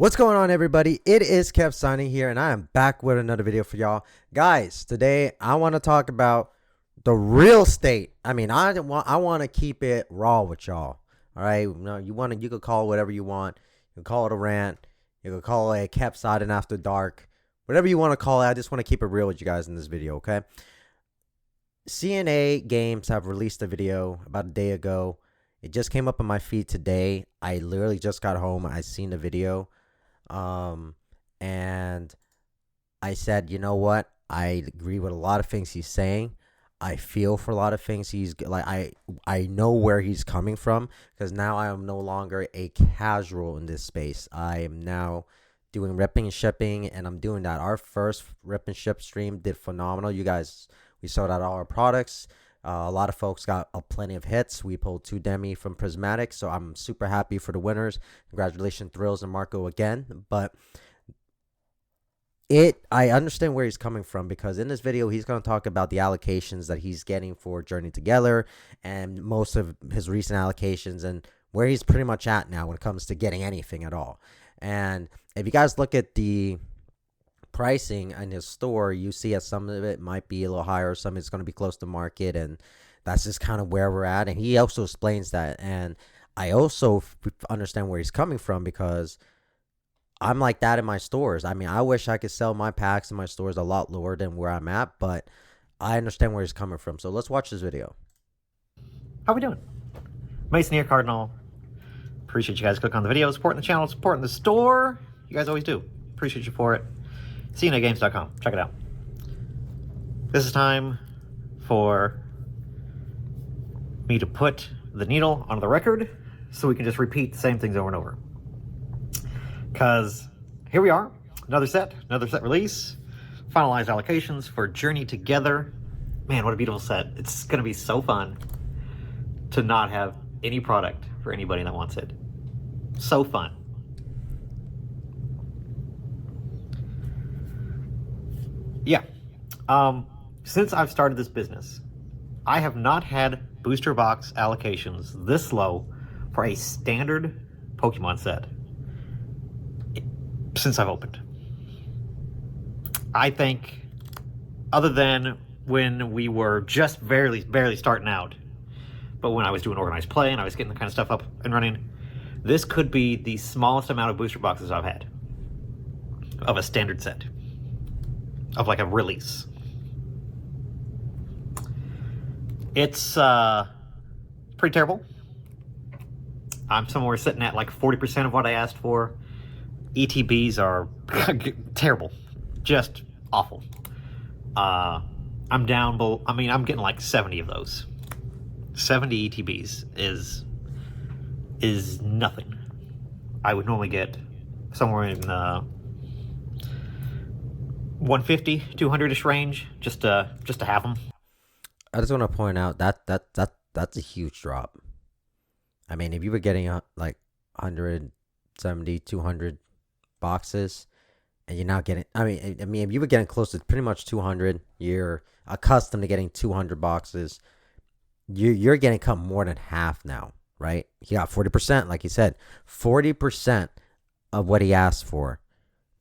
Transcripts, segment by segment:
What's going on, everybody? It is Kev signing here, and I am back with another video for y'all. Guys, today I want to talk about the real estate. I want to keep it raw with y'all. All right, you could call it whatever you want. You can call it a rant. You can call it a Kev siding after dark. Whatever you want to call it. I just want to keep it real with you guys in this video. Okay. CNA Games have released a video about a day ago. It just came up on my feed today. I literally just got home. I seen the video. And I said, you know what? I agree with a lot of things he's saying. I feel for a lot of things he's like. I know where he's coming from, because now I am no longer a casual in this space. I am now doing ripping and shipping, and I'm doing that. Our first rip and ship stream did phenomenal. You guys, we sold out all our products. A lot of folks got plenty of hits. We pulled 2 Demi from Prismatic, so I'm super happy for the winners. Congratulations, Thrills and Marco again. But I understand where he's coming from, because in this video, he's going to talk about the allocations that he's getting for Journey Together and most of his recent allocations and where he's pretty much at now when it comes to getting anything at all. And if you guys look at the pricing in his store, you see that some of it might be a little higher, some is going to be close to market, and that's just kind of where we're at. And he also explains that, and I also understand where he's coming from, because I'm like that in my stores. I mean, I wish I could sell my packs in my stores a lot lower than where I'm at, but I understand where he's coming from. So let's watch this video. How we doing? Mason here, Cardinal. Appreciate you guys clicking on the video, supporting the channel, supporting the store. You guys always do. Appreciate you for it. CNAGames.com. Check it out. This is time for me to put the needle on the record so we can just repeat the same things over and over. Because here we are, another set release, finalized allocations for Journey Together. Man, what a beautiful set. It's going to be so fun to not have any product for anybody that wants it. So fun. Yeah. Since I've started this business, I have not had booster box allocations this low for a standard Pokemon set since I've opened. I think, other than when we were just barely starting out, but when I was doing organized play and I was getting the kind of stuff up and running, this could be the smallest amount of booster boxes I've had of a standard set, of like a release. It's pretty terrible. I'm somewhere sitting at like 40% of what I asked for. ETBs are terrible, just awful. I'm down below. I mean, I'm getting like 70 of those. 70 ETBs is nothing. I would normally get somewhere in 150, 200-ish range just to have them. I just want to point out that's a huge drop. I mean, if you were getting like 170, 200 boxes, and you're not getting, I mean, if you were getting close to pretty much 200, you're accustomed to getting 200 boxes. You're getting cut more than half now, right? He got 40%, like he said, 40% of what he asked for.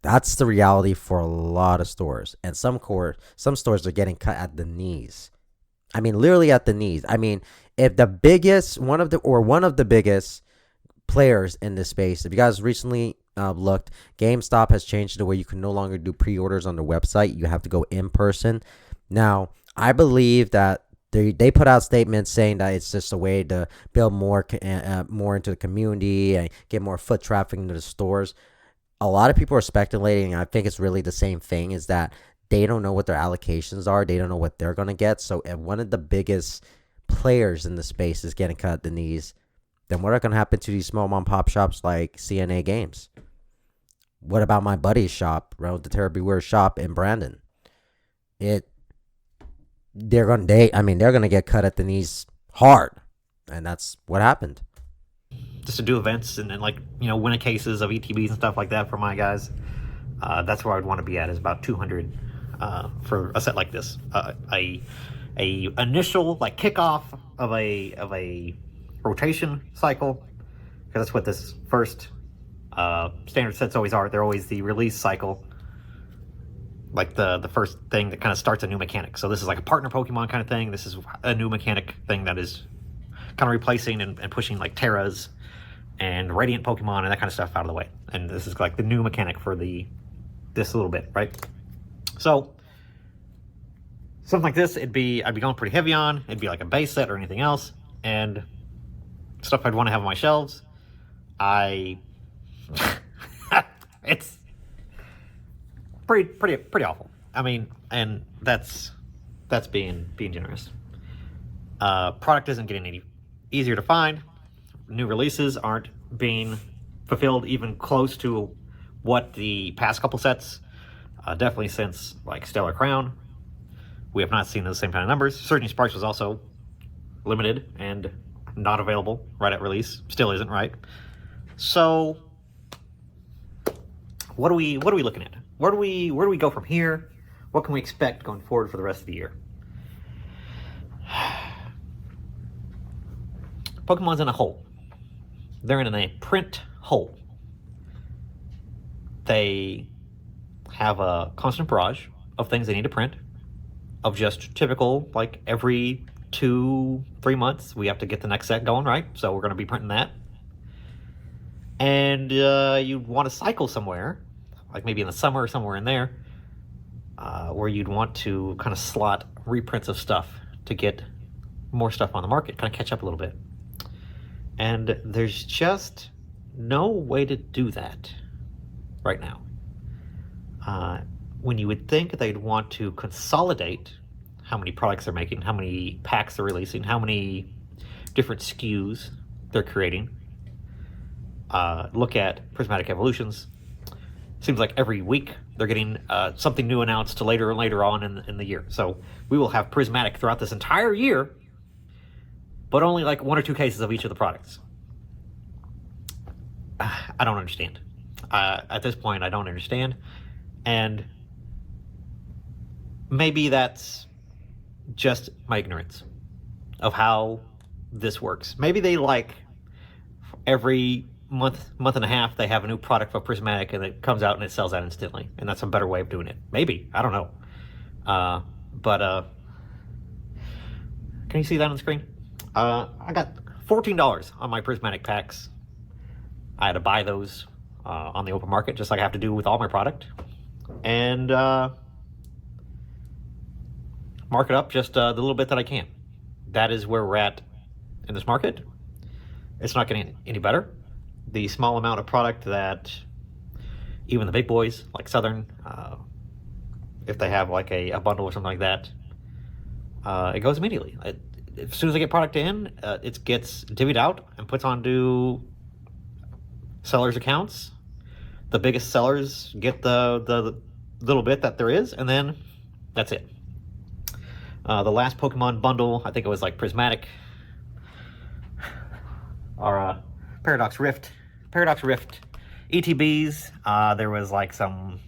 That's the reality for a lot of stores, and some stores are getting cut at the knees. I mean, literally at the knees. I mean, if one of the biggest players in this space, if you guys recently looked, Gamestop has changed the way you can no longer do pre-orders on their website. You have to go in person. Now, I believe that they put out statements saying that it's just a way to build more into the community and get more foot traffic into the stores. A lot of people are speculating, and I think it's really the same thing, is that they don't know what their allocations are. They don't know what they're going to get. So if one of the biggest players in the space is getting cut at the knees, then what are going to happen to these small mom pop shops like CNA Games? What about my buddy's shop, Road to Terror Beware shop in Brandon? They're going to get cut at the knees hard. And that's what happened. Just to do events and like, win cases of ETBs and stuff like that for my guys. That's where I would want to be at, is about 200 for a set like this. A initial like kickoff of a rotation cycle, because that's what this first Standard sets always are. They're always the release cycle, like the first thing that kind of starts a new mechanic. So this is like a partner Pokemon kind of thing. This is a new mechanic thing that is kind of replacing and pushing like Terras and Radiant Pokemon and that kind of stuff out of the way. And this is like the new mechanic for this little bit, right? So something like this, I'd be going pretty heavy on. It'd be like a base set or anything else, and stuff I'd want to have on my shelves. It's pretty awful. I mean, and that's being generous. Product isn't getting any easier to find. New releases aren't being fulfilled even close to what the past couple sets, definitely since like Stellar Crown, we have not seen those same kind of numbers. Surging Sparks was also limited and not available right at release. Still isn't, right? So what are we looking at? Where do we go from here? What can we expect going forward for the rest of the year? Pokemon's in a hole. They're in a print hole. They have a constant barrage of things they need to print, of just typical, like every 2-3 months we have to get the next set going, right? So we're going to be printing that. And you'd want to cycle somewhere, like maybe in the summer or somewhere in there, where you'd want to kind of slot reprints of stuff to get more stuff on the market, kind of catch up a little bit. And there's just no way to do that right now. When you would think they'd want to consolidate how many products they're making, how many packs they're releasing, how many different SKUs they're creating. Look at Prismatic Evolutions. Seems like every week they're getting something new announced to later and later on in the year. So we will have Prismatic throughout this entire year, but only like 1 or 2 cases of each of the products. I don't understand. At this point, I don't understand. And maybe that's just my ignorance of how this works. Maybe they like every month and a half they have a new product for Prismatic and it comes out and it sells out instantly, and that's a better way of doing it. Maybe, I don't know. But can you see that on the screen? I got $14 on my Prismatic packs. I had to buy those on the open market, just like I have to do with all my product, and mark it up just the little bit that I can. That is where we're at in this market. It's not getting any better. The small amount of product that even the big boys like Southern, if they have like a bundle or something like that, it goes immediately. As soon as I get product in, it gets divvied out and puts onto sellers' accounts. The biggest sellers get the little bit that there is, and then that's it. The last Pokemon bundle, I think it was like Prismatic or Paradox Rift ETBs. There was like some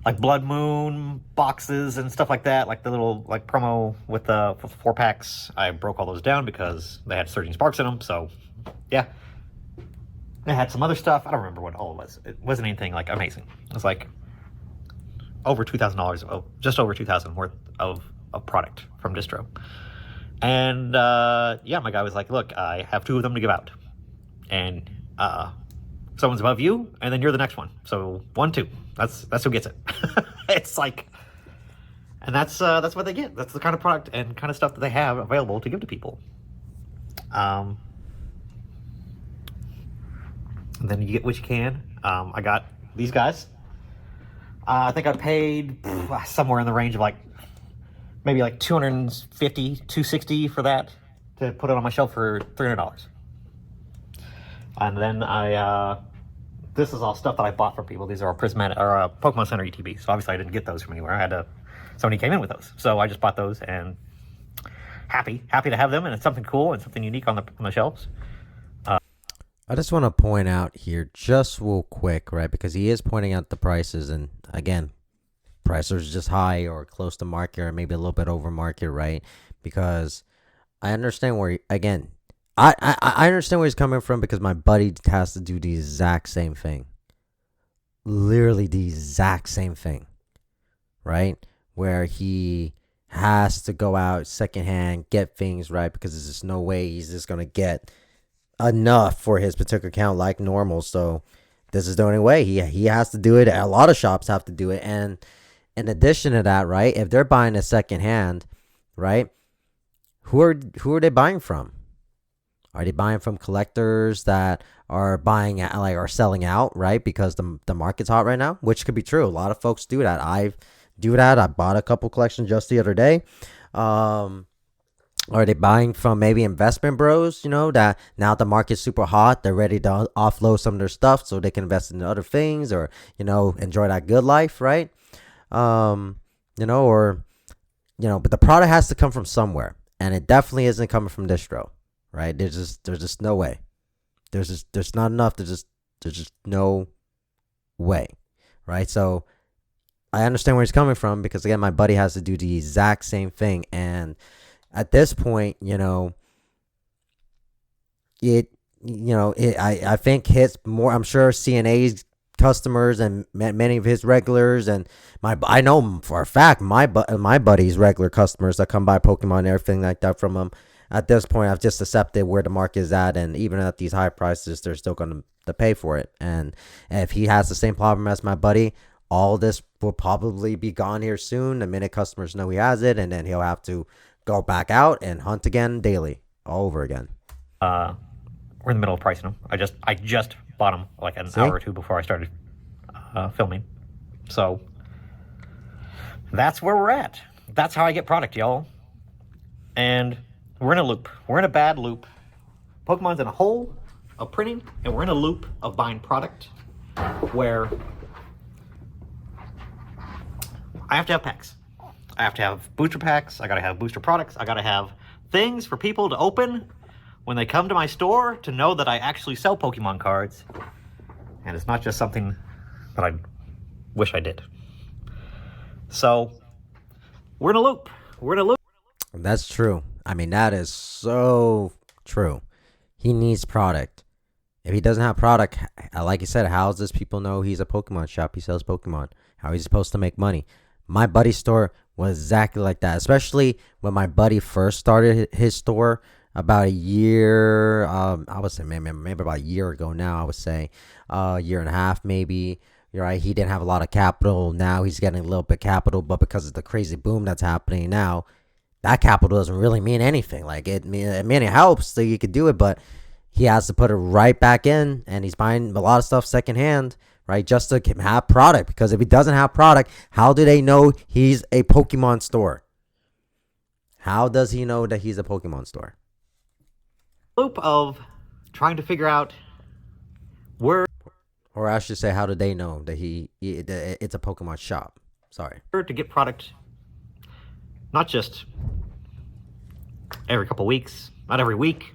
like Blood Moon boxes and stuff like that, like the little like promo with the 4 packs. I broke all those down because they had Surging Sparks in them. So yeah, it had some other stuff. I don't remember what all it was. It wasn't anything like amazing. It was like over $2,000, just over $2,000 worth of product from distro. And yeah, my guy was like, look, I have 2 of them to give out, and someone's above you, and then you're the next one. So 1, 2. That's who gets it. It's like, and that's what they get. That's the kind of product and kind of stuff that they have available to give to people. And then you get what you can. I got these guys. I think I paid somewhere in the range of like maybe like $250, $260 for that, to put it on my shelf for $300. And then this is all stuff that I bought from people. These are Prismatic or Pokemon Center ETB. So obviously I didn't get those from anywhere. Somebody came in with those, so I just bought those, and happy to have them. And it's something cool and something unique on the shelves. I just want to point out here, just real quick, right? Because he is pointing out the prices, and again, prices are just high or close to market, or maybe a little bit over market, right? Because I understand where, again, I understand where he's coming from because my buddy has to do the exact same thing. Literally the exact same thing, right? Where he has to go out secondhand, get things right because there's just no way he's just gonna get enough for his particular account like normal. So this is the only way he has to do it. A lot of shops have to do it, and in addition to that, right? If they're buying a secondhand, right? Who are they buying from? Are they buying from collectors that are buying like are selling out, right? Because the market's hot right now, which could be true. A lot of folks do that. I do that. I bought a couple collections just the other day. Are they buying from maybe investment bros, that now the market's super hot, they're ready to offload some of their stuff so they can invest in other things or, enjoy that good life, right? But the product has to come from somewhere, and it definitely isn't coming from distro, right? There's just no way. There's not enough. There's just no way, right? So I understand where he's coming from because again, my buddy has to do the exact same thing, and at this point, I think hits more. I'm sure CNA's customers and many of his regulars and I know for a fact my buddy's regular customers that come buy Pokemon and everything like that from him. At this point, I've just accepted where the market is at, and even at these high prices, they're still going to pay for it. And if he has the same problem as my buddy, all this will probably be gone here soon. The minute customers know he has it, and then he'll have to go back out and hunt again daily, all over again. We're in the middle of pricing them. I just bought them like an hour or two before I started filming. So that's where we're at. That's how I get product, y'all. And we're in a loop. We're in a bad loop. Pokemon's in a hole of printing, and we're in a loop of buying product where I have to have packs. I have to have booster packs. I got to have booster products. I got to have things for people to open when they come to my store to know that I actually sell Pokemon cards. And it's not just something that I wish I did. So we're in a loop. We're in a loop. That's true. I mean, that is so true. He needs product. If he doesn't have product, like you said, how does people know he's a Pokemon shop? He sells Pokemon. How he's supposed to make money? My buddy's store was exactly like that, especially when my buddy first started his store about a year. I would say maybe about a year ago now. I would say a year and a half maybe. You're right. He didn't have a lot of capital. Now he's getting a little bit of capital, but because of the crazy boom that's happening now, that capital doesn't really mean anything. Like it helps so you could do it, but he has to put it right back in, and he's buying a lot of stuff secondhand, right? Just to have product, because if he doesn't have product, how do they know he's a Pokemon store? How does he know that he's a Pokemon store? Loop of trying to figure out where, or I should say, how do they know that it's a Pokemon shop? Sorry. To get product, not just every couple weeks, not every week,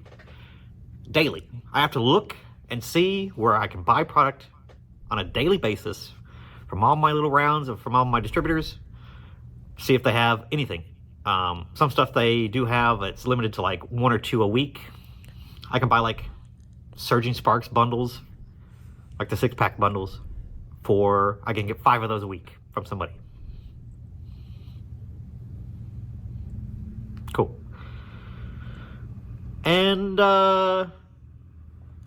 daily. I have to look and see where I can buy product on a daily basis from all my little rounds of from all my distributors, see if they have anything. Some stuff they do have, it's limited to like 1 or 2 a week. I can buy like Surging Sparks bundles, like the 6-pack bundles, I can get 5 of those a week from somebody. Cool. And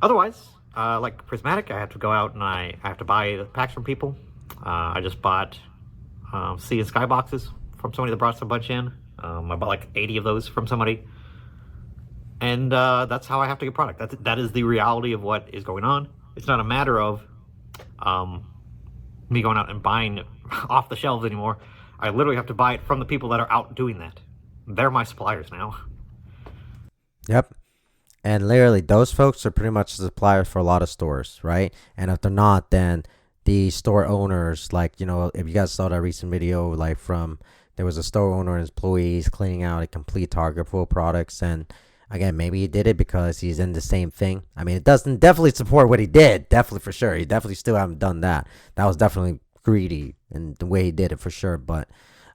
otherwise, like Prismatic, I have to go out and I have to buy the packs from people. I just bought Sea and Sky boxes from somebody that brought a bunch in. I bought like 80 of those from somebody. And that's how I have to get product. That is the reality of what is going on. It's not a matter of me going out and buying off the shelves anymore. I literally have to buy it from the people that are out doing that. They're my suppliers now. Yep. And literally, those folks are pretty much suppliers for a lot of stores, right? And if they're not, then the store owners, like, if you guys saw that recent video, like there was a store owner and his employees cleaning out a complete Target full of products. And again, maybe he did it because he's in the same thing. I mean, it doesn't definitely support what he did. Definitely, for sure. He definitely still haven't done that. That was definitely greedy in the way he did it, for sure. But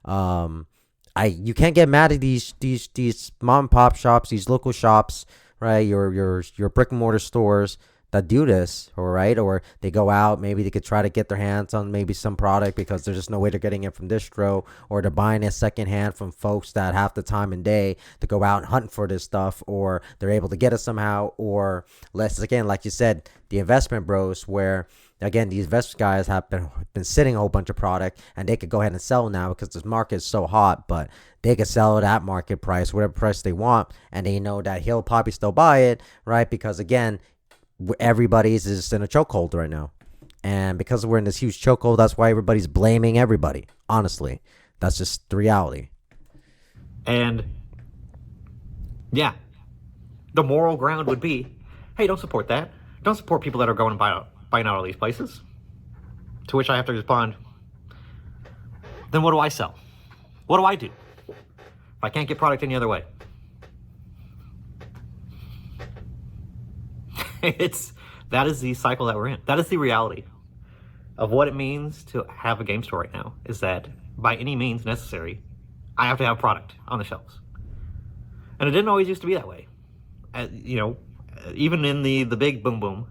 you can't get mad at these mom and pop shops, these local shops, right? Your brick and mortar stores that do this, all right, or they go out, maybe they could try to get their hands on maybe some product because there's just no way they're getting it from distro, or they're buying it secondhand from folks that have the time and day to go out and hunt for this stuff, or they're able to get it somehow, or less again, like you said, the investment bros, where again these investment guys have been sitting a whole bunch of product and they could go ahead and sell now because this market is so hot, but they could sell it at market price, whatever price they want, and they know that he'll probably still buy it, right? Because again, everybody's just in a chokehold right now, and because we're in this huge chokehold, that's why everybody's blaming everybody. Honestly, that's just the reality. And yeah, the moral ground would be, hey, don't support that. Don't support people that are going and buying out all these places. To which I have to respond, then what do I sell? What do I do if I can't get product any other way? That is the cycle that we're in. That is the reality of what it means to have a game store right now, is that by any means necessary, I have to have product on the shelves. And it didn't always used to be that way. Even in the big boom boom,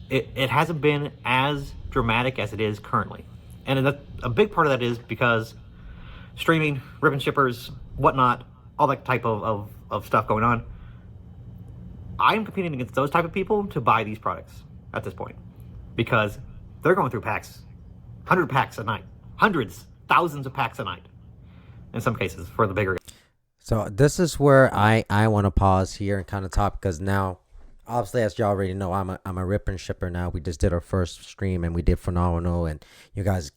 it hasn't been as dramatic as it is currently. And a big part of that is because streaming, RipperNShippers, whatnot, all that type of stuff going on, I'm competing against those type of people to buy these products at this point, because they're going through packs, 100 packs a night, hundreds, thousands of packs a night, in some cases for the bigger guys. So this is where I want to pause here and kind of talk, because now, obviously, as you already know, I'm a ripper and shipper now. We just did our first stream and we did phenomenal, and you guys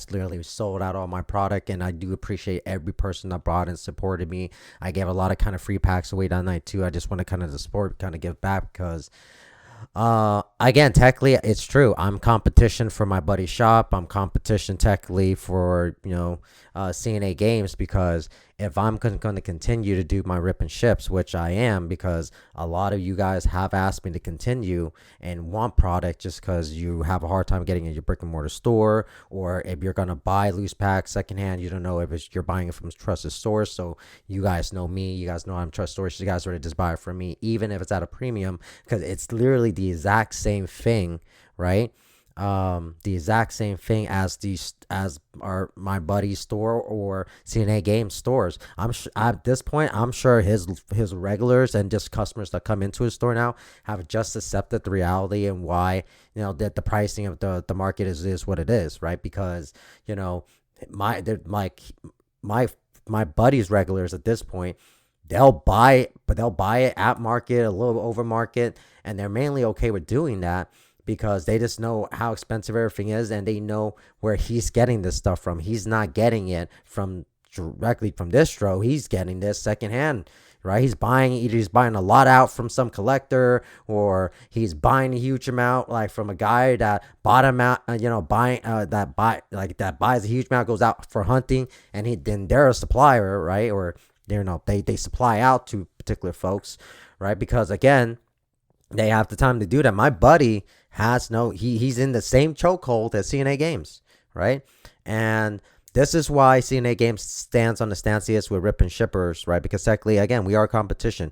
literally sold out all my product, and I do appreciate every person that brought and supported me. I gave a lot of kind of free packs away that night too. I just want to kind of support, kind of give back, because again, technically it's true, I'm competition for my buddy's shop. I'm competition technically for CNA Games, because if I'm going to continue to do my rip and ships, which I am, because a lot of you guys have asked me to continue and want product just because you have a hard time getting in your brick and mortar store, or if you're going to buy loose packs secondhand, you don't know if you're buying it from a trusted source. So you guys know me, you guys know I'm trusted source, you guys already just buy it from me, even if it's at a premium, because it's literally the exact same thing, right? The exact same thing as my buddy's store or CNA Games stores. At this point, I'm sure his regulars and just customers that come into his store now have just accepted the reality and why that the pricing of the market is what it is, right? Because my buddy's regulars at this point, they'll buy it, but they'll buy it at market, a little over market, and they're mainly okay with doing that because they just know how expensive everything is, and they know where he's getting this stuff from. He's not getting it directly from distro. He's getting this secondhand, right? Either he's buying a lot out from some collector, or he's buying a huge amount like from a guy that bought him out, that buys a huge amount, goes out for hunting, and then they're a supplier, right? Or they supply out to particular folks, right? Because again, they have the time to do that. My buddy he's in the same chokehold as CNA Games, right? And this is why CNA Games stands on the stance he is with RipperNShippers, right? Because technically, again, we are competition.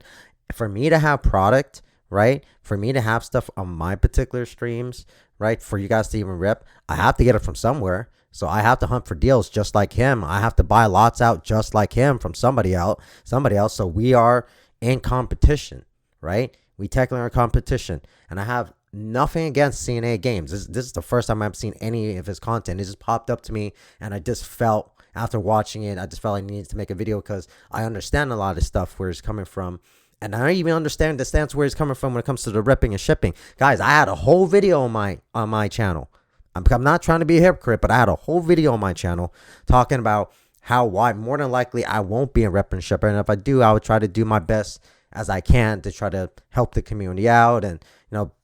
For me to have product, right? For me to have stuff on my particular streams, right? For you guys to even rip, I have to get it from somewhere. So I have to hunt for deals just like him. I have to buy lots out just like him from somebody else. So we are in competition, right? We technically are in competition. And I have nothing against CNA Games. This is the first time I've seen any of his content. It just popped up to me, and I just felt, after watching it, I needed to make a video because I understand a lot of stuff where it's coming from. And I don't even understand the stance where it's coming from when it comes to the ripping and shipping. Guys, I had a whole video on my channel. I'm not trying to be a hypocrite, but I had a whole video on my channel talking about why more than likely I won't be a rip and shipper. And if I do, I would try to do my best as I can to try to help the community out and,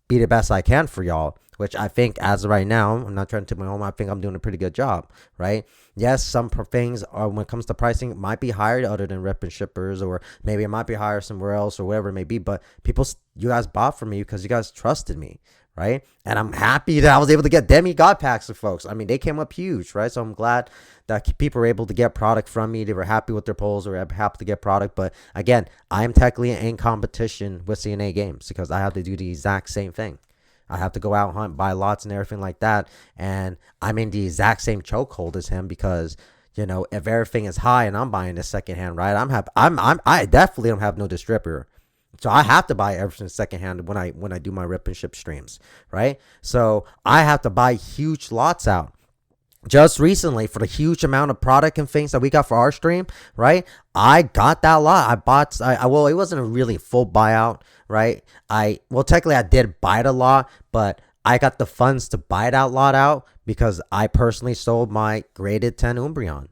be the best I can for y'all, which I think as of right now, I'm not trying to my home, I think I'm doing a pretty good job, right? Yes, some things are, when it comes to pricing, might be higher other than RipperNShippers, or maybe it might be higher somewhere else or whatever it may be, but you guys bought from me because you guys trusted me, right? And I'm happy that I was able to get demigod packs of folks. I mean, they came up huge, right? So I'm glad that people were able to get product from me. They were happy with their polls, or happy to get product. But again, I'm technically in competition with CNA Games because I have to do the exact same thing. I have to go out, hunt, buy lots and everything like that. And I'm in the exact same chokehold as him because, you know, if everything is high and I'm buying this secondhand, right? I definitely don't have no distributor. So I have to buy everything secondhand when I do my rip and ship streams, right? So I have to buy huge lots out. Just recently, for the huge amount of product and things that we got for our stream, right? I got that lot. Well, it wasn't a really full buyout, right? Technically I did buy the lot, but I got the funds to buy that lot out because I personally sold my graded 10 Umbreon.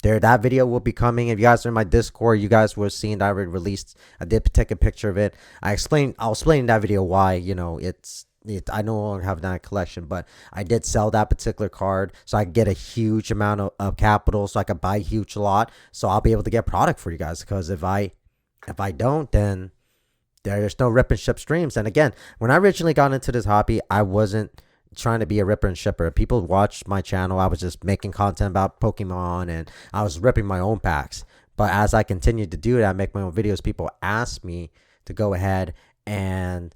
That video will be coming. If you guys are in my Discord, you guys will see that I already released. I did take a picture of it. I'll explain in that video why, you know, I no longer have that collection, but I did sell that particular card so I could get a huge amount of capital so I could buy a huge lot. So I'll be able to get product for you guys, because if I don't, then there's no rip and ship streams. And again, when I originally got into this hobby, I wasn't trying to be a ripper and shipper. People watched my channel. I was just making content about Pokemon and I was ripping my own packs. But as I continued to do that, make my own videos, people asked me to go ahead and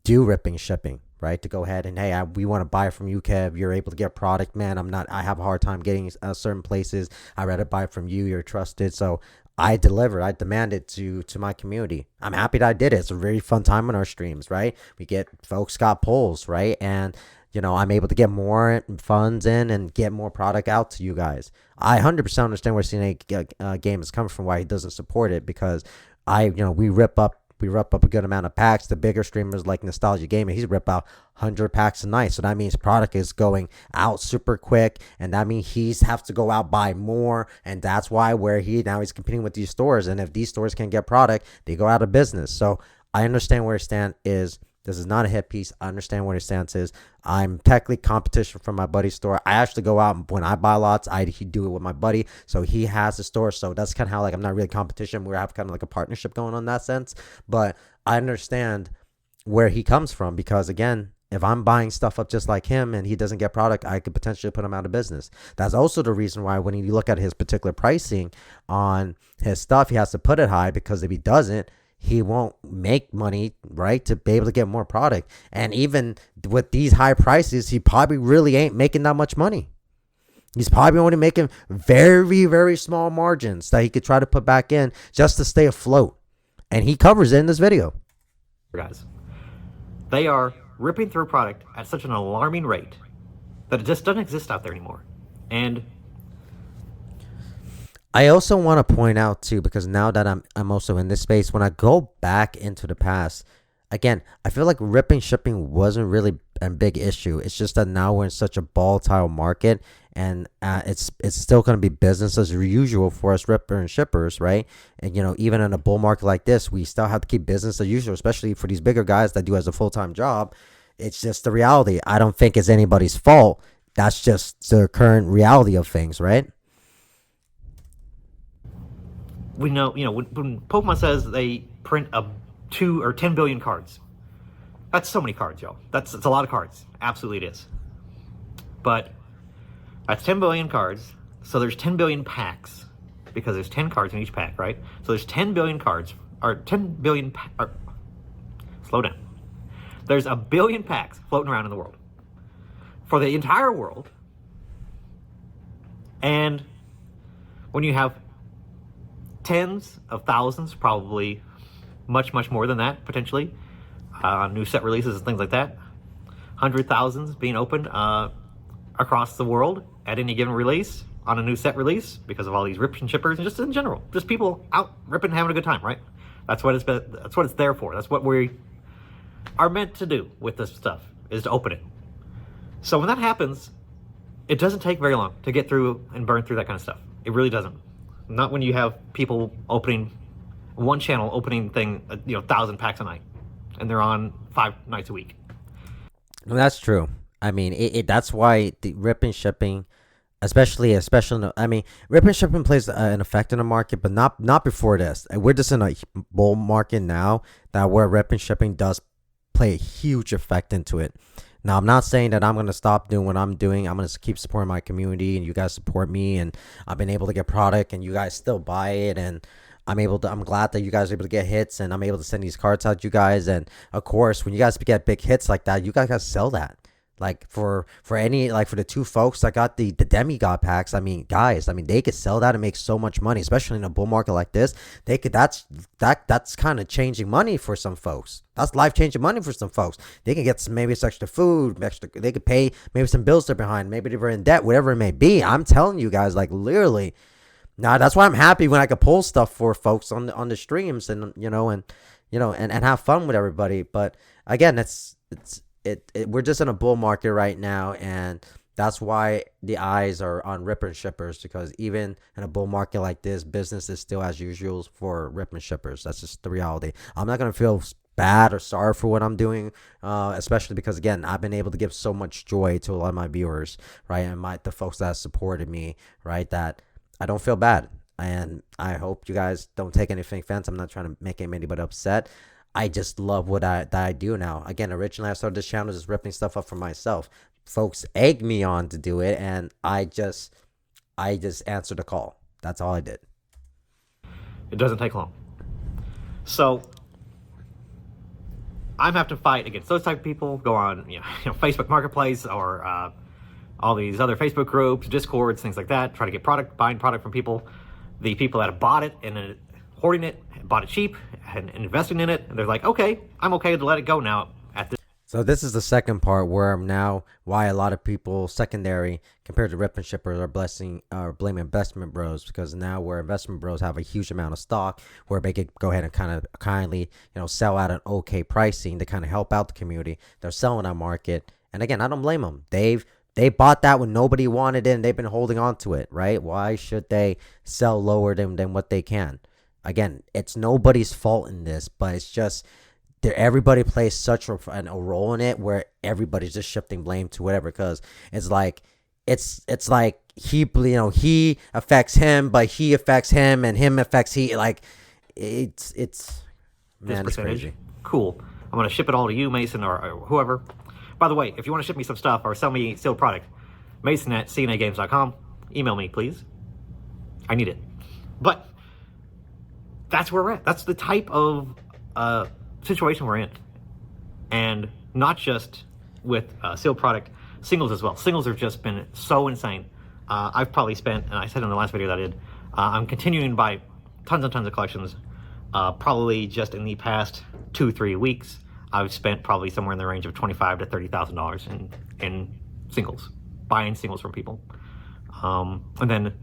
do ripping shipping, right? To go ahead and, hey, we want to buy from you, Kev. You're able to get product, man. I have a hard time getting certain places. I'd rather buy from you. You're trusted. So I deliver. I demand it to my community. I'm happy that I did it. It's a very fun time on our streams, right? We get folks got polls, right? And, you know, I'm able to get more funds in and get more product out to you guys. I 100% understand where CNA game is coming from, why he doesn't support it, because we rip up a good amount of packs. The bigger streamers like Nostalgia Gaming, he's rip out 100 packs a night. So that means product is going out super quick, and that means he's have to go out buy more, and that's why he's competing with these stores. And if these stores can't get product, they go out of business. So I understand where his stand is. This is not a hit piece. I understand what his stance is. I'm technically competition from my buddy's store. I actually go out when I buy lots. He do it with my buddy, so he has a store. So that's kind of how, like, I'm not really competition. We have kind of like a partnership going on in that sense. But I understand where he comes from, because again, if I'm buying stuff up just like him and he doesn't get product, I could potentially put him out of business. That's also the reason why when you look at his particular pricing on his stuff, he has to put it high, because if he doesn't, he won't make money, right, to be able to get more product. And even with these high prices, he probably really ain't making that much money. He's probably only making very, very small margins that he could try to put back in just to stay afloat. And he covers it in this video. Guys, they are ripping through product at such an alarming rate that it just doesn't exist out there anymore. And I also want to point out too, because now that I'm also in this space, when I go back into the past, again, I feel like ripping shipping wasn't really a big issue. It's just that now we're in such a volatile market, and it's still going to be business as usual for us ripper and shippers, right? And even in a bull market like this, we still have to keep business as usual, especially for these bigger guys that do as a full-time job. It's just the reality. I don't think it's anybody's fault. That's just the current reality of things, right? We know, when Pokemon says they print 2 or 10 billion cards, that's so many cards, y'all. It's a lot of cards. Absolutely it is. But that's 10 billion cards. So there's 10 billion packs, because there's 10 cards in each pack, right? So there's 10 billion cards, or 10 billion, slow down. There's a billion packs floating around in the world for the entire world. And when you have tens of thousands, probably much more than that, potentially, new set releases and things like that, 100,000s being opened across the world at any given release on a new set release, because of all these rips and shippers, and just in general, just people out ripping, having a good time, right? That's what it's there for. That's what we are meant to do with this stuff, is to open it. So when that happens, it doesn't take very long to get through and burn through that kind of stuff. It really doesn't. Not when you have people opening one channel, opening 1,000 packs a night, and they're on 5 nights a week. Well, that's true. I mean, that's why the rip and shipping, especially, I mean, rip and shipping plays an effect in the market, but not before this. We're just in a bull market now, that where rip and shipping does play a huge effect into it. Now, I'm not saying that I'm going to stop doing what I'm doing. I'm going to keep supporting my community, and you guys support me, and I've been able to get product, and you guys still buy it, and I'm glad that you guys are able to get hits, and I'm able to send these cards out to you guys. And of course, when you guys get big hits like that, you guys gotta sell that. Like for any, like for the two folks that got the demigod packs, I mean, guys, I mean, they could sell that and make so much money, especially in a bull market like this. They could, that's kind of changing money for some folks. That's life changing money for some folks. They can get some, maybe it's extra food, they could pay maybe some bills they're behind, maybe they're in debt, whatever it may be. I'm telling you guys, like literally. Now that's why I'm happy when I could pull stuff for folks on the streams, and and have fun with everybody. But again, we're just in a bull market right now, and that's why the eyes are on RipperNShippers, because even in a bull market like this, business is still as usual for RipperNShippers. That's just the reality. I'm not gonna feel bad or sorry for what I'm doing, especially because again, I've been able to give so much joy to a lot of my viewers, right, and the folks that have supported me, right, that I don't feel bad. And I hope you guys don't take anything offense. I'm not trying to make anybody upset. I just love what I do now. Again, originally I started this channel just ripping stuff up for myself. Folks egg me on to do it, and I just answered the call. That's all I did. It doesn't take long. So I'm having to fight against those type of people. Go on, Facebook Marketplace or all these other Facebook groups, Discords, things like that. Try to get buying product from people. The people that have bought it and hoarding it, bought it cheap, and investing in it, and they're like, okay, I'm okay to let it go now at this. So this is the second part where why a lot of people secondary compared to RipNShippers are blaming investment bros, because now where investment bros have a huge amount of stock where they could go ahead and kind of kindly sell at an okay pricing to kind of help out the community. They're selling that market, and again, I don't blame them. They bought that when nobody wanted it, and they've been holding on to it, right? Why should they sell lower than what they can? Again, it's nobody's fault in this, but it's just everybody plays such a role in it where everybody's just shifting blame to whatever, because it's like he affects him, but he affects him, and him affects he. Like it's man, it's crazy. Cool. I'm gonna ship it all to you, Mason, or whoever. By the way, if you want to ship me some stuff or sell me sealed product, Mason at CNAGames.com. Email me, please. I need it. But that's where we're at. That's the type of situation we're in. And not just with sealed product, singles as well. Singles have just been so insane. I've probably spent, and I said in the last video that I did, I'm continuing to buy tons and tons of collections. Probably just in the past 2-3 weeks, I've spent probably somewhere in the range of $25,000 to $30,000 in singles, buying singles from people. And then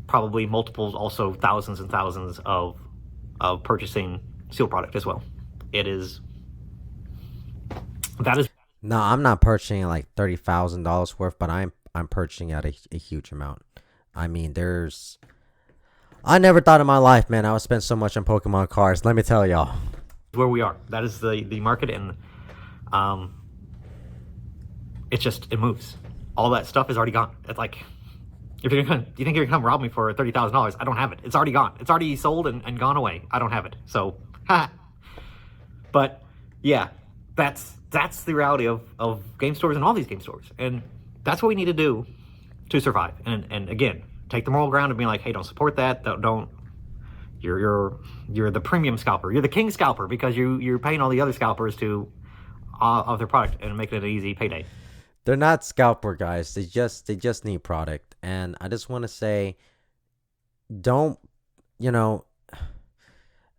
probably multiples, also thousands and thousands of purchasing sealed product as well. That is. No, I'm not purchasing like $30,000 worth, but I'm purchasing at a huge amount. I mean, I never thought in my life, man, I would spend so much on Pokemon cards. Let me tell y'all. Where we are. That is the market, and it moves. All that stuff is already gone. It's like, you think you're gonna come rob me for $30,000? I don't have it. It's already gone. It's already sold and gone away. I don't have it. So, but yeah, that's the reality of game stores and all these game stores, and that's what we need to do to survive. And again, take the moral ground and be like, hey, don't support that. Don't. You're the premium scalper. You're the king scalper because you're paying all the other scalpers to of their product and making it an easy payday. They're not scalper guys. They just need product. And I just want to say, don't,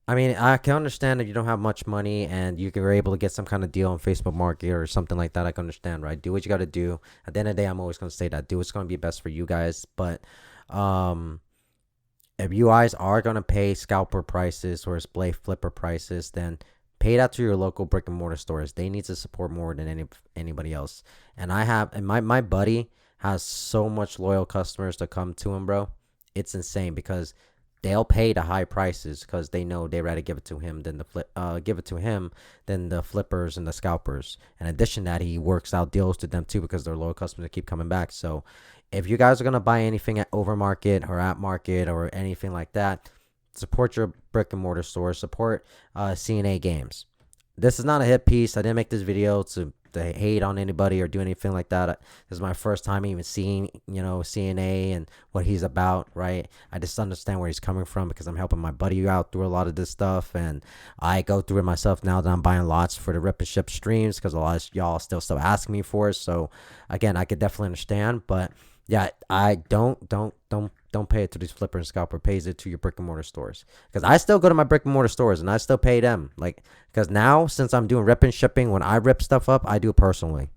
I mean, I can understand that you don't have much money and you were able to get some kind of deal on Facebook Market or something like that. I can understand, right? Do what you got to do. At the end of the day, I'm always going to say that. Do what's going to be best for you guys. But if you guys are going to pay scalper prices or display flipper prices, then pay that to your local brick and mortar stores. They need to support more than anybody else. And my buddy has so much loyal customers to come to him, bro. It's insane because they'll pay the high prices because they know they'd rather give it to him than the flippers and the scalpers. In addition to that, he works out deals to them too because they're loyal customers that keep coming back. So if you guys are gonna buy anything at Overmarket or at Market or anything like that, support your brick and mortar store. Support CNA Games. this is not a hit piece. I didn't make this video to hate on anybody or do anything like that. This is my first time even seeing, CNA and what he's about, right? I just understand where he's coming from because I'm helping my buddy out through a lot of this stuff, and I go through it myself now that I'm buying lots for the Rip and Ship streams because a lot of y'all still asking me for it. So again, I could definitely understand, but yeah, I don't pay it to these flipper and scalper. Pays it to your brick and mortar stores, because I still go to my brick and mortar stores and I still pay them. Like, because now since I'm doing rip and shipping, when I rip stuff up, I do it personally.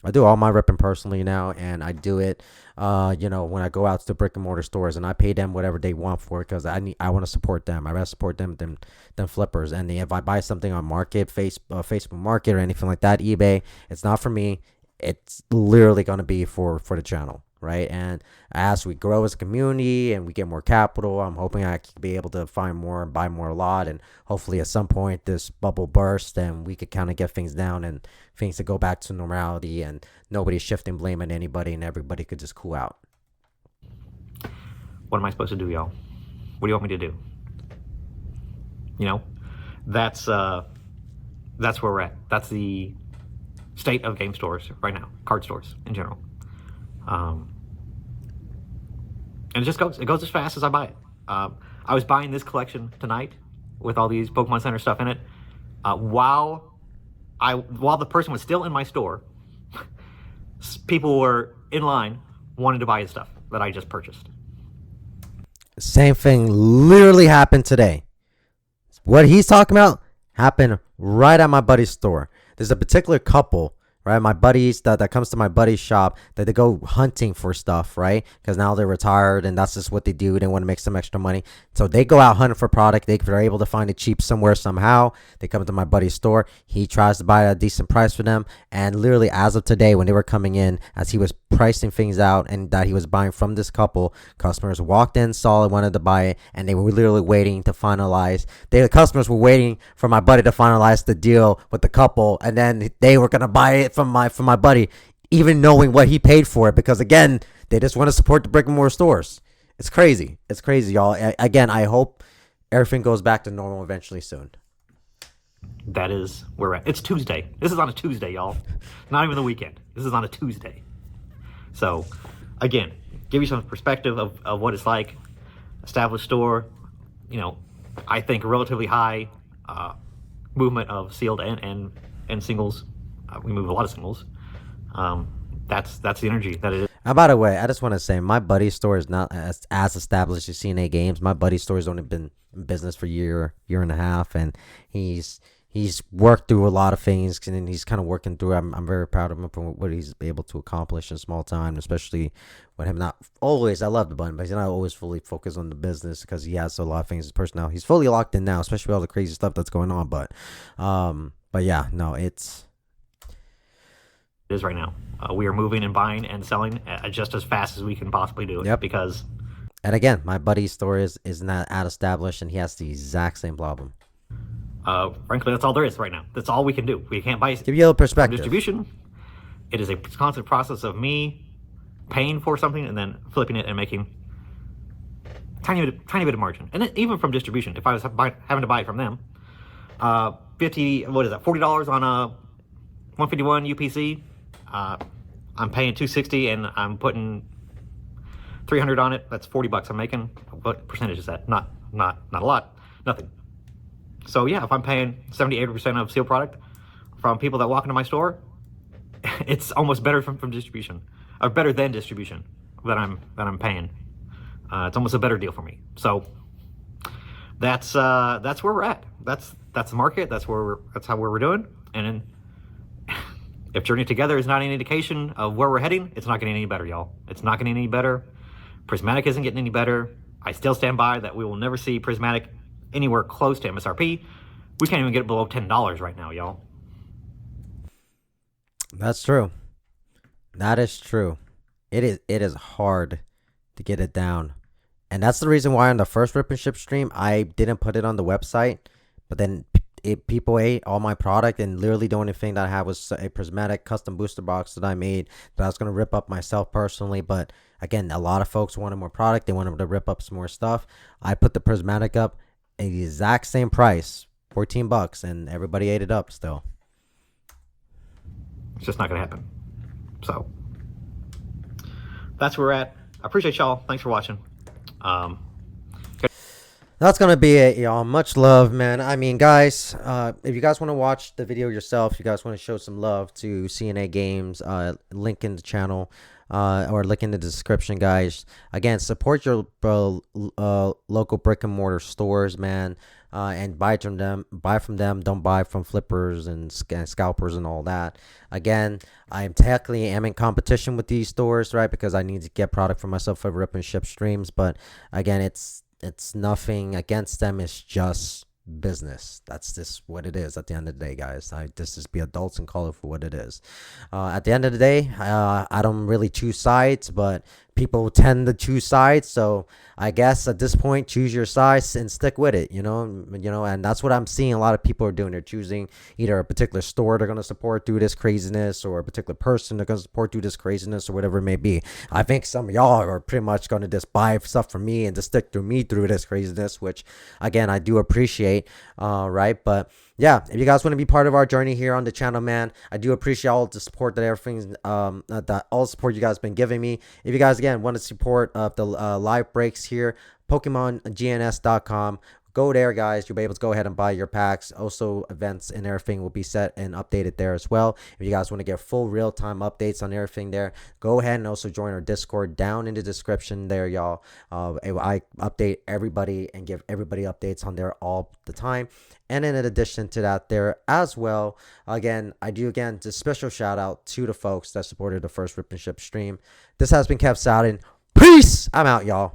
I do all my ripping personally now, and I do it, when I go out to the brick and mortar stores, and I pay them whatever they want for it because I want to support them. I rather support them than flippers. And if I buy something on Market, Facebook Market, or anything like that, eBay, it's not for me. It's literally going to be for the channel. Right. And as we grow as a community and we get more capital, I'm hoping I can be able to find more and buy more a lot. And hopefully at some point this bubble bursts and we could kind of get things down and things to go back to normality and nobody's shifting blame at anybody and everybody could just cool out. What am I supposed to do, y'all? What do you want me to do? That's where we're at. That's the state of game stores right now, card stores in general. And it goes as fast as I buy it. I was buying this collection tonight with all these Pokemon Center stuff in it. While the person was still in my store, people were in line wanting to buy his stuff that I just purchased. Same thing literally happened today. What he's talking about happened right at my buddy's store. There's a particular couple, right? My buddies that comes to my buddy's shop that they go hunting for stuff, right? Because now they're retired and that's just what they do. They want to make some extra money. So they go out hunting for product. They're able to find it cheap somewhere somehow. They come to my buddy's store. He tries to buy at a decent price for them. And literally as of today, when they were coming in, as he was pricing things out and that he was buying from this couple, customers walked in, saw it, wanted to buy it, and they were literally waiting to finalize. The customers were waiting for my buddy to finalize the deal with the couple, and then they were going to buy it from my buddy, even knowing what he paid for it, because again, they just want to support the brick and mortar stores. It's crazy, y'all. Again, I hope everything goes back to normal eventually soon. That is where we're at. It's Tuesday. This is on a Tuesday, y'all. Not even the weekend. This is on a Tuesday. So again, give you some perspective of what it's like. Established store, I think a relatively high movement of sealed and singles. We move a lot of singles. That's the energy that it is. By the way, I just want to say my buddy's store is not as established as CNA Games. My buddy's store has only been in business for a year and a half, and he's worked through a lot of things, and he's kind of working through. I'm very proud of him for what he's able to accomplish in small time, especially when him not always. I love the button, but he's not always fully focused on the business because he has a lot of things. His personality, he's fully locked in now, especially with all the crazy stuff that's going on. But yeah, no, it is right now. We are moving and buying and selling just as fast as we can possibly do it. Yep. Because, and again, my buddy's store is not as established, and he has the exact same problem. Frankly, that's all there is right now. That's all we can do. We can't buy. Give you a little perspective. Distribution. It is a constant process of me paying for something and then flipping it and making tiny bit of margin. And even from distribution, if I was having to buy it from them, $40 on a 151 UPC. I'm paying $260 and I'm putting $300 on it. That's $40 I'm making. What percentage is that? Not a lot. Nothing. So yeah, if I'm paying 70-80% of sealed product from people that walk into my store, it's almost better from distribution, or better than distribution that I'm paying. It's almost a better deal for me. So that's where we're at. That's the market. That's how we're doing. And if Journey Together is not an indication of where we're heading, it's not getting any better, y'all. It's not getting any better. Prismatic isn't getting any better. I still stand by that we will never see Prismatic anywhere close to MSRP. We can't even get it below $10 right now, y'all. That's true. That is true. It is hard to get it down. And that's the reason why on the first Rip and Ship stream, I didn't put it on the website. But then people ate all my product, and literally the only thing that I had was a prismatic custom booster box that I made that I was going to rip up myself personally. But again, a lot of folks wanted more product. They wanted to rip up some more stuff. I put the prismatic up at the exact same price $14, and everybody ate it up still. It's just not going to happen. So that's where we're at. I appreciate y'all. Thanks for watching. That's going to be it, y'all. Much love, man. I mean, guys, if you guys want to watch the video yourself, you guys want to show some love to CNA Games, link in the channel or link in the description, guys. Again, support your local brick and mortar stores, man. And buy from them. Don't buy from flippers and scalpers and all that. Again, I am technically in competition with these stores, right? Because I need to get product for myself for Rip and Ship streams. But again, it's nothing against them. It's just business. That's just what it is at the end of the day, guys. Just be adults and call it for what it is. At the end of the day, I don't really choose sides, but people tend to choose sides. So I guess at this point, choose your size and stick with it. You know, and that's what I'm seeing. A lot of people are doing. They're choosing either a particular store they're going to support through this craziness, or a particular person they're going to support through this craziness, or whatever it may be. I think some of y'all are pretty much going to just buy stuff from me and just stick through me through this craziness, which again, I do appreciate. Right. But yeah, if you guys want to be part of our journey here on the channel, man, I do appreciate all the support that everything's all the support you guys been giving me. If you guys again want to support the live breaks here, PokeGNS.com. Go there, guys. You'll be able to go ahead and buy your packs. Also, events and everything will be set and updated there as well. If you guys want to get full real-time updates on everything there, go ahead and also join our Discord down in the description there, y'all. I update everybody and give everybody updates on there all the time. And in addition to that there as well, again, I do again just special shout out to the folks that supported the first Rip and Ship stream. This has been Kev Souden. Peace! I'm out, y'all.